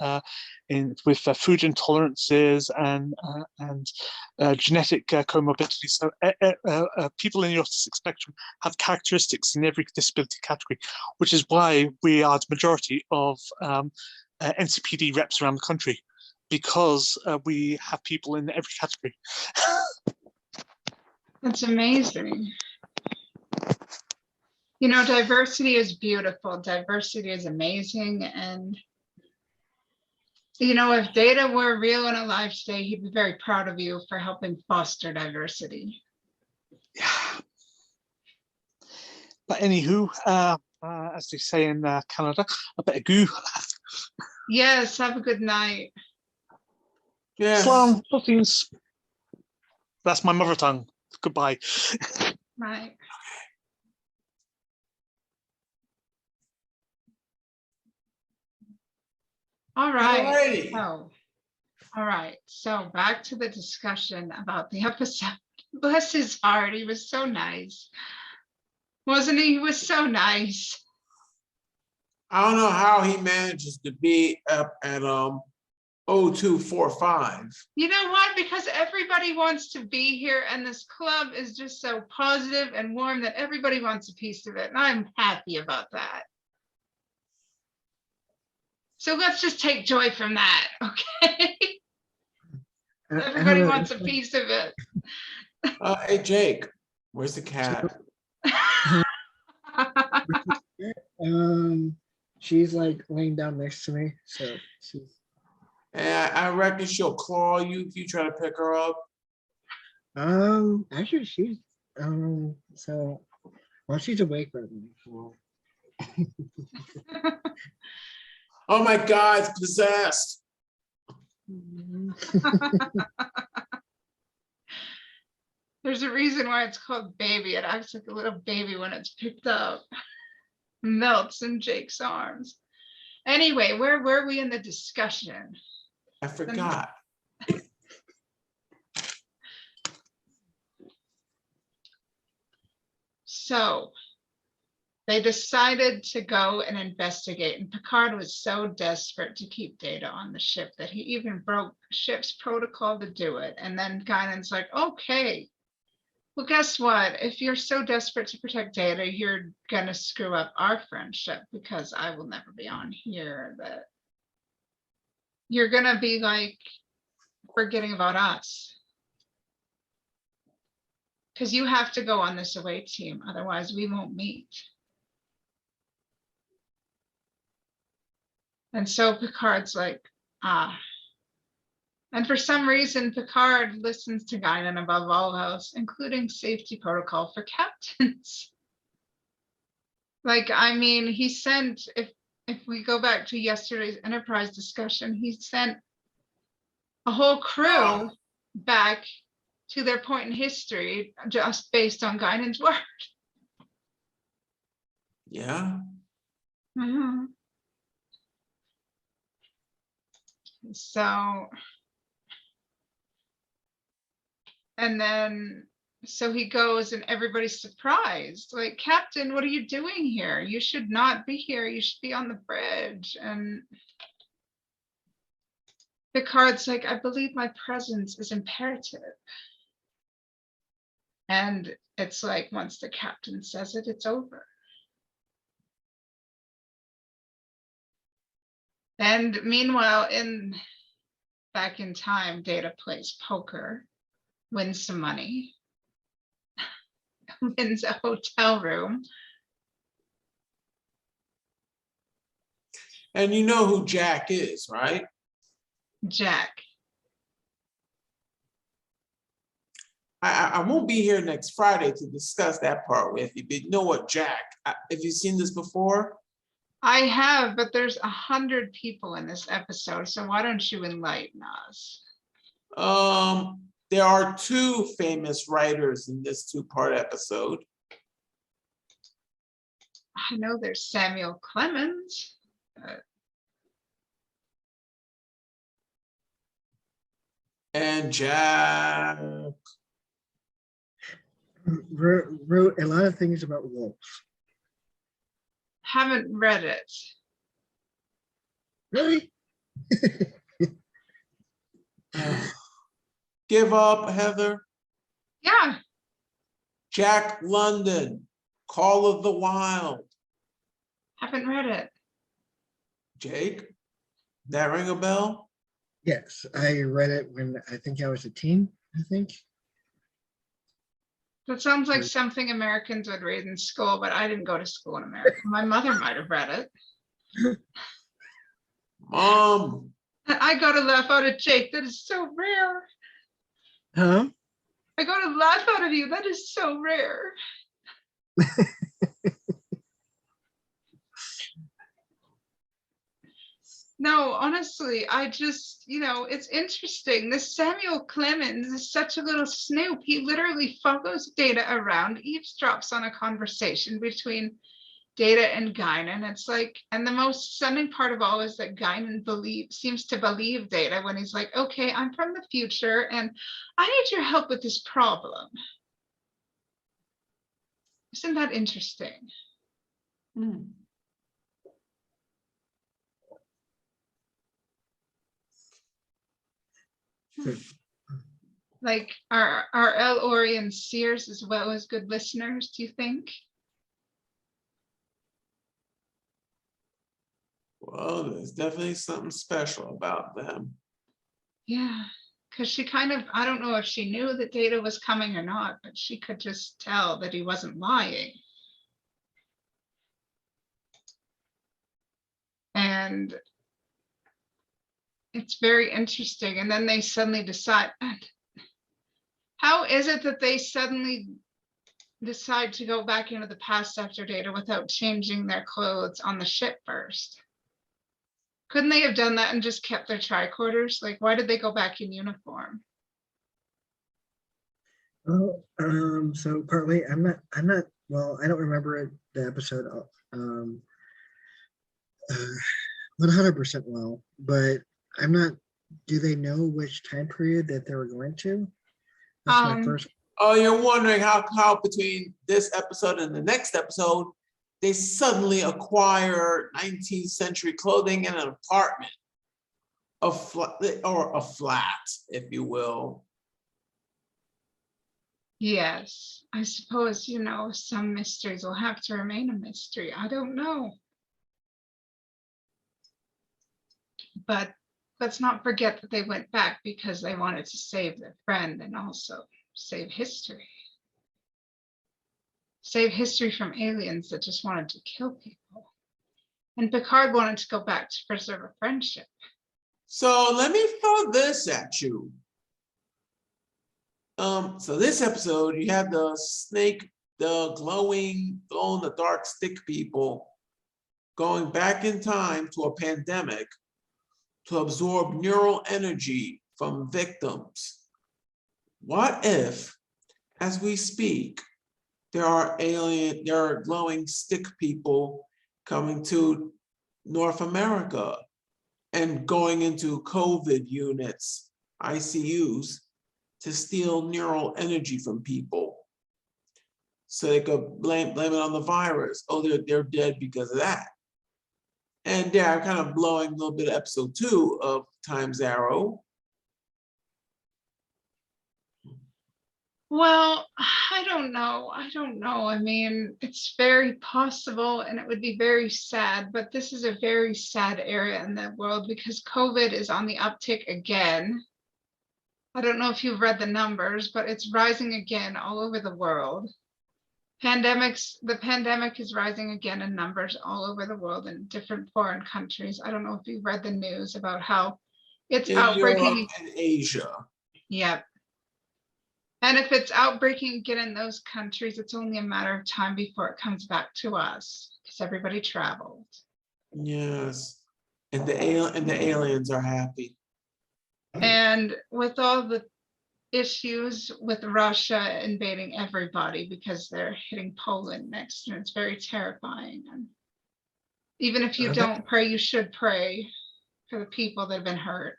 with food intolerances and genetic comorbidity. So people in the autistic spectrum have characteristics in every disability category, which is why we are the majority of NCPD reps around the country, because we have people in every category. That's amazing. You know, diversity is beautiful. Diversity is amazing. And, you know, if Data were real and alive today, he'd be very proud of you for helping foster diversity. Yeah. But anywho, as they say in Canada, I better go. Yes, have a good night. Yes. Slam, pussies. That's my mother tongue. Goodbye. Right. All right. Alrighty. So, all right. So back to the discussion about the episode. Bless his heart. He was so nice. Wasn't he? He was so nice. I don't know how he manages to be up at 0245. You know what? Because everybody wants to be here, and this club is just so positive and warm that everybody wants a piece of it. And I'm happy about that. So let's just take joy from that, okay? Everybody wants a piece of it. Hey Jake, where's the cat? She's like laying down next to me, so she's. And I reckon she'll claw you if you try to pick her up. Actually, she's so well, she's awake right now. Oh my God, it's possessed. There's a reason why it's called baby. It acts like a little baby when it's picked up. Melts in Jake's arms. Anyway, where were we in the discussion? I forgot. So they decided to go and investigate, and Picard was so desperate to keep Data on the ship that he even broke ship's protocol to do it. And then Guinan's like, okay, well, guess what? If you're so desperate to protect Data, you're gonna screw up our friendship, because I will never be on here. That you're gonna be like forgetting about us, because you have to go on this away team, otherwise we won't meet. And so Picard's like, ah. And for some reason, Picard listens to Guinan above all else, including safety protocol for captains. Like, I mean, he sent, if we go back to yesterday's Enterprise discussion, he sent a whole crew back to their point in history just based on Guinan's word. Yeah. Mm-hmm. So, and then, so he goes and everybody's surprised, like, Captain, what are you doing here? You should not be here. You should be on the bridge. And Picard's like, I believe my presence is imperative. And it's like, once the captain says it, it's over. And meanwhile, back in time, Data plays poker, wins some money, wins a hotel room. And you know who Jack is, right? Jack. I won't be here next Friday to discuss that part with you, but you know what, Jack? Have you seen this before? I have, but there's 100 people in this episode, so why don't you enlighten us? There are two famous writers in this two-part episode. I know there's Samuel Clemens. And Jack. wrote a lot of things about wolves. Haven't read it. Really? Give up, Heather. Yeah, Jack London, Call of the Wild. haven't read it. Jake, that ring a bell? Yes, I read it when I think I was a teen, I think. That sounds like Right. something Americans would read in school, but I didn't go to school in America. My mother might have read it. Mom, I got to laugh out at Jake. That is so rare. Huh? I got to laugh out of you. That is so rare. No, honestly, I just, it's interesting. This Samuel Clemens is such a little snoop. He literally follows Data around, eavesdrops on a conversation between Data and Guinan. It's like, and the most stunning part of all is that Guinan seems to believe Data when he's like, okay, I'm from the future and I need your help with this problem. Isn't that interesting? Like, are L. Ori and Sears as well as good listeners, do you think? well, there's definitely something special about them. Yeah, because she kind of, I don't know if she knew that Data was coming or not, but she could just tell that he wasn't lying. And it's very interesting. And then they suddenly decide, how is it that they suddenly decide to go back into the past after Data without changing their clothes on the ship first? Couldn't they have done that and just kept their tricorders? Like, why did they go back in uniform? Well, so partly I'm not, well, I don't remember the episode 100% well, but I'm not, do they know which time period that they were going to? That's my first. Oh, you're wondering how between this episode and the next episode, they suddenly acquire 19th century clothing and an apartment, or a flat, if you will. Yes, I suppose, some mysteries will have to remain a mystery. I don't know. But let's not forget that they went back because they wanted to save their friend and also save history. Save history from aliens that just wanted to kill people. And Picard wanted to go back to preserve a friendship. So let me throw this at you. So this episode, you had the snake, the glowing, glow in the dark stick people going back in time to a pandemic to absorb neural energy from victims. What if, as we speak, there are glowing stick people coming to North America and going into COVID units, ICUs, to steal neural energy from people, so they could blame it on the virus. Oh, they're dead because of that. And yeah, I'm kind of blowing a little bit of episode 2 of Time's Arrow. Well, I don't know. I mean, it's very possible and it would be very sad, but this is a very sad area in the world because COVID is on the uptick again. I don't know if you've read the numbers, but it's rising again all over the world. The pandemic is rising again in numbers all over the world in different foreign countries. I don't know if you've read the news about how it's In outbreaking. Europe and Asia. Yep. And if it's outbreaking again in those countries, it's only a matter of time before it comes back to us because everybody traveled. Yes. And the aliens are happy. And with all the issues with Russia invading everybody because they're hitting Poland next, and it's very terrifying. And even if you don't pray, you should pray for the people that have been hurt.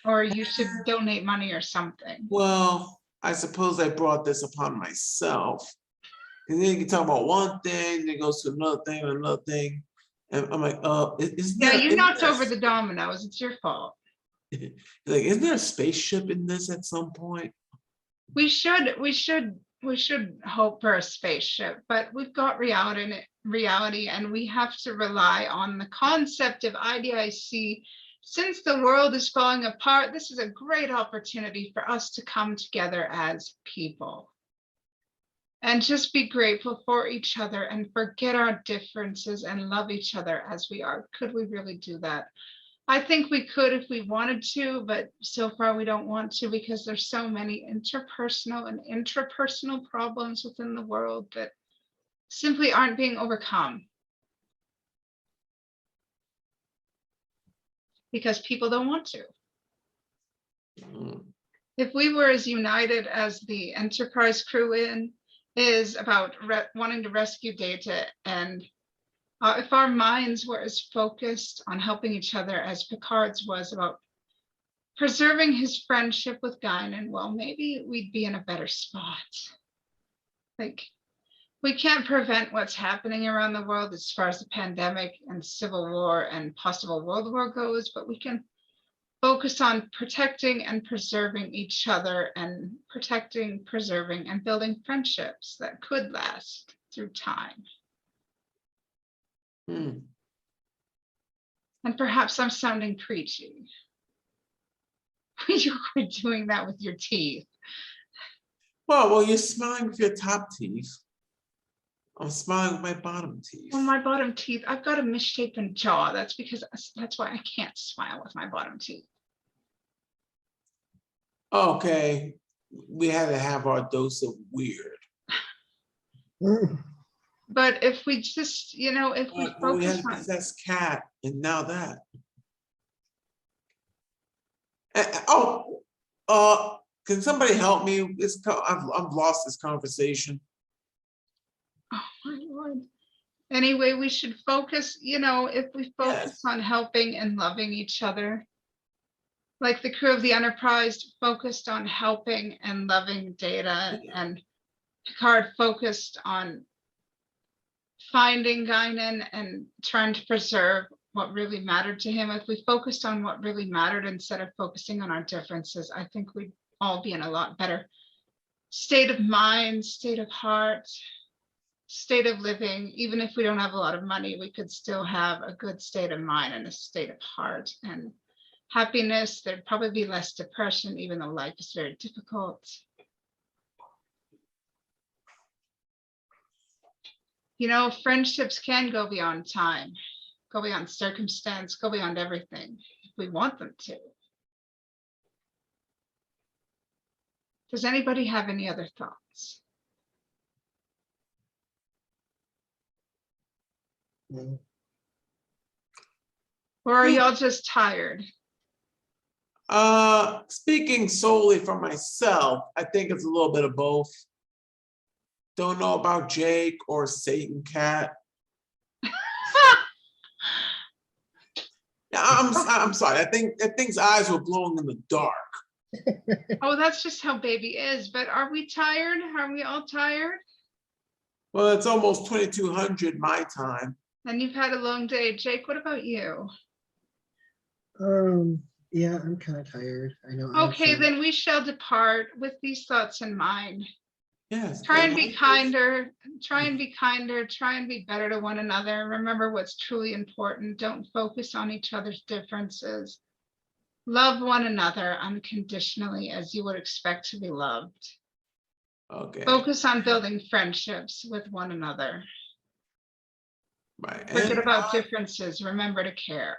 Or you should donate money or something. Well, I suppose I brought this upon myself. And then you can talk about one thing, then it goes to another thing. And I'm like, Yeah, you knocked over the dominoes. It's your fault. like, isn't there a spaceship in this at some point? We should hope for a spaceship, but we've got reality, and we have to rely on the concept of IDIC. Since the world is falling apart, this is a great opportunity for us to come together as people and just be grateful for each other and forget our differences and love each other as we are. Could we really do that? I think we could if we wanted to, but so far we don't want to because there's so many interpersonal and intrapersonal problems within the world that simply aren't being overcome because people don't want to. If we were as united as the Enterprise crew is about wanting to rescue Data, and if our minds were as focused on helping each other as Picard's was about preserving his friendship with Guinan, well, maybe we'd be in a better spot. Like, we can't prevent what's happening around the world as far as the pandemic and civil war and possible world war goes, but we can focus on protecting and preserving each other and protecting, preserving, and building friendships that could last through time. And perhaps I'm sounding preachy. You were doing that with your teeth. Well, you're smiling with your top teeth. I'm smiling with my bottom teeth. Well, my bottom teeth, I've got a misshapen jaw. That's why I can't smile with my bottom teeth. Okay, we had to have our dose of weird. But if we just, if we we focus had on possessed cat, and now that. Can somebody help me? I've lost this conversation. Oh my Lord. Anyway, we should focus, if we focus on helping and loving each other, like the crew of the Enterprise focused on helping and loving Data, and Picard focused on finding Guinan and trying to preserve what really mattered to him. If we focused on what really mattered instead of focusing on our differences, I think we'd all be in a lot better state of mind, state of heart, state of living. Even if we don't have a lot of money, we could still have a good state of mind and a state of heart and happiness. There'd probably be less depression, even though life is very difficult. Friendships can go beyond time, go beyond circumstance, go beyond everything if we want them to. Does anybody have any other thoughts? Or are y'all just tired? Speaking solely for myself, I think it's a little bit of both. Don't know about Jake or Satan Cat. I'm sorry. I think that thing's eyes were glowing in the dark. Oh, that's just how baby is. But are we tired? Are we all tired? Well, it's almost 2200 my time. And you've had a long day. Jake, what about you? Yeah, I'm kind of tired. I know. Okay, then we shall depart with these thoughts in mind. Yes. Try and be kinder, try and be kinder, try and be better to one another. Remember what's truly important. Don't focus on each other's differences. Love one another unconditionally as you would expect to be loved. Okay. Focus on building friendships with one another. Right. Forget about differences. Remember to care.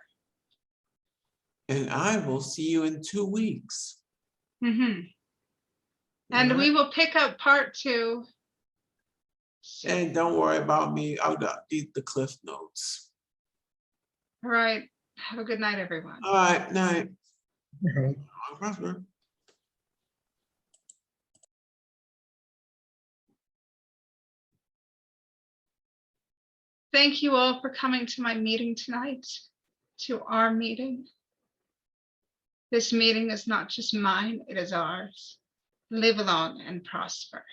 And I will see you in 2 weeks. And we will pick up part 2. And don't worry about me. I'll need the Cliff Notes. All right. Have a good night, everyone. All right. Night. Right. Thank you all for coming to my meeting tonight, to our meeting. This meeting is not just mine, it is ours. live long and prosper.